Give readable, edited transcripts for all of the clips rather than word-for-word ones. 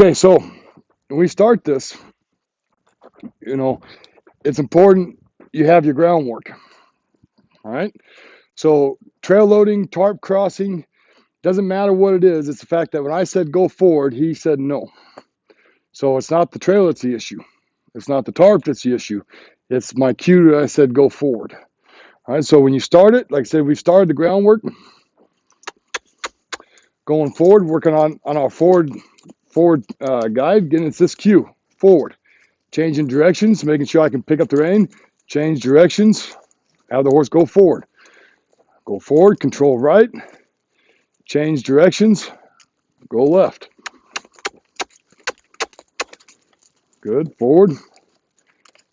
Okay, so when we start this, you know, it's important you have your groundwork. All right. So trail loading, tarp crossing, doesn't matter what it is. It's the fact that when I said go forward, he said no. So it's not the trail that's the issue. It's not the tarp that's the issue. It's my cue that I said go forward. All right. So when you start it, like I said, we've started the groundwork going forward, working on our forward guide, getting it's this cue forward, changing directions, making sure I can pick up the rein, change directions, have the horse go forward. Go forward, control right, change directions, go left. Good, forward,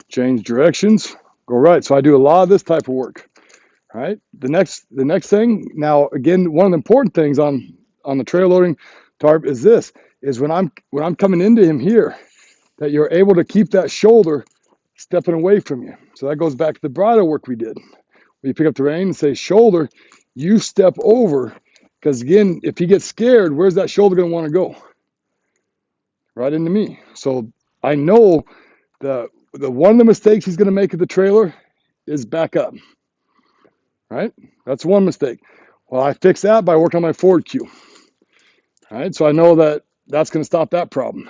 change directions, go right. So I do a lot of this type of work. All right. The next thing, now again, one of the important things on the trail loading tarp is this, is when I'm coming into him here, that you're able to keep that shoulder stepping away from you. So that goes back to the bridle work we did. When you pick up the rein and say shoulder, you step over, because again, if he gets scared, where's that shoulder going to want to go? Right into me. So I know the one of the mistakes he's going to make at the trailer is back up. Right? That's one mistake. Well, I fix that by working on my forward cue. All right, so I know that that's going to stop that problem.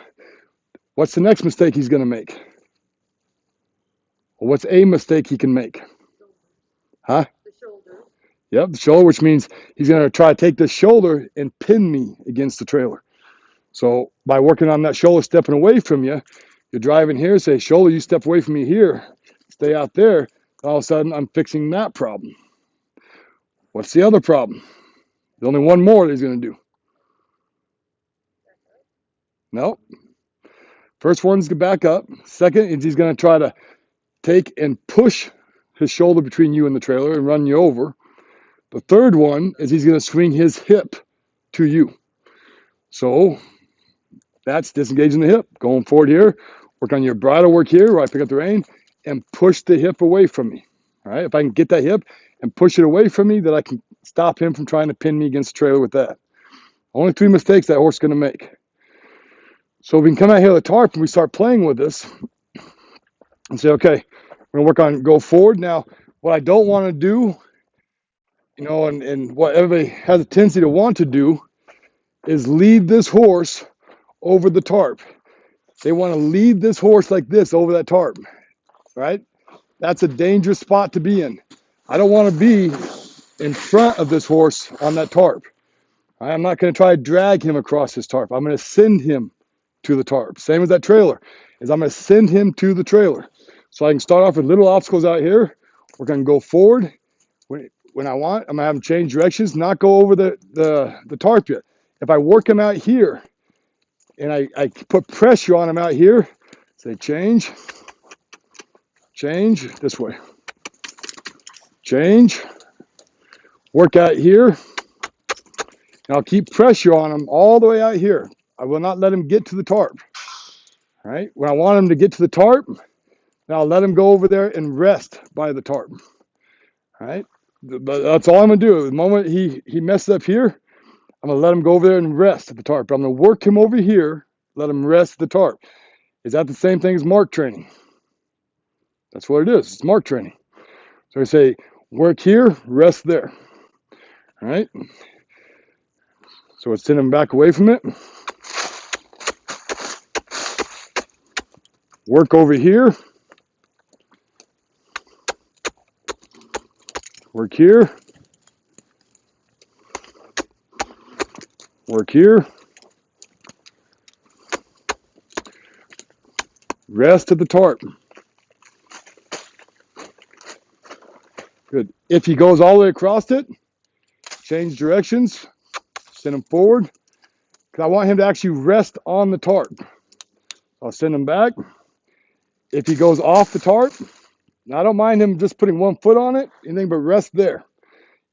What's the next mistake he's going to make? Well, what's a mistake he can make? Huh? The shoulder. Yep, the shoulder, which means he's going to try to take this shoulder and pin me against the trailer. So by working on that shoulder stepping away from you, you're driving here, say, shoulder, you step away from me here, stay out there. All of a sudden, I'm fixing that problem. What's the other problem? There's only one more that he's going to do. No. First one's to back up. Second is he's going to try to take and push his shoulder between you and the trailer and run you over. The third one is he's going to swing his hip to you. So that's disengaging the hip. Going forward here, work on your bridle work here where I pick up the rein and push the hip away from me. All right, if I can get that hip and push it away from me, then I can stop him from trying to pin me against the trailer with that. Only 3 mistakes that horse is going to make. So we can come out here with the tarp and we start playing with this and say, okay, we're going to work on go forward. Now, what I don't want to do, and what everybody has a tendency to want to do is lead this horse over the tarp. They want to lead this horse like this over that tarp, right? That's a dangerous spot to be in. I don't want to be in front of this horse on that tarp. I'm not going to try to drag him across this tarp. I'm going to send him to the tarp. Same as that trailer, is I'm going to send him to the trailer. So I can start off with little obstacles out here. We're going to go forward. When I want, I'm going to have him change directions, not go over the tarp yet. If I work him out here and I put pressure on him out here, say change this way, change, work out here, and I'll keep pressure on him all the way out here. I will not let him get to the tarp. All right, when I want him to get to the tarp, now I'll let him go over there and rest by the tarp. All right, but that's all I'm gonna do. The moment he messes up here, I'm gonna let him go over there and rest at the tarp. I'm gonna work him over here, let him rest at the tarp. Is that the same thing as mark training? That's what it is. It's mark training. So I say, work here, rest there. All right. So let's send him back away from it. Work over here. Work here. Work here. Rest at the tarp. Good. If he goes all the way across it, change directions, send him forward. Because I want him to actually rest on the tarp. I'll send him back. If he goes off the tarp, now I don't mind him just putting 1 foot on it, anything but rest there.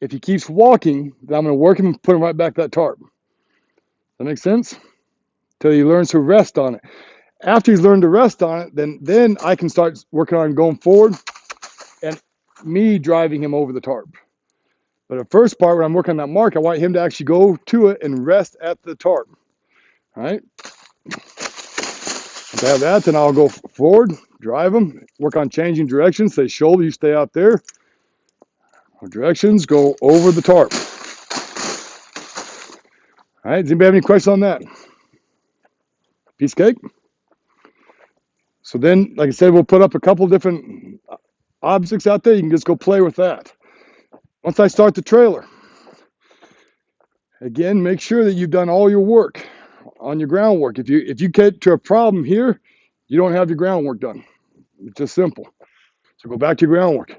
If he keeps walking, then I'm going to work him and put him right back that tarp. That makes sense? Until he learns to rest on it. After he's learned to rest on it, then I can start working on going forward and me driving him over the tarp. But the first part, when I'm working on that mark, I want him to actually go to it and rest at the tarp. All right? Once I have that, then I'll go forward, drive them, work on changing directions. Say shoulder, you stay out there. Directions, go over the tarp. All right, does anybody have any questions on that? Piece of cake? So then, like I said, we'll put up a couple different objects out there. You can just go play with that. Once I start the trailer, again, make sure that you've done all your work on your groundwork. If you get to a problem here, you don't have your groundwork done. It's just simple. So go back to your groundwork.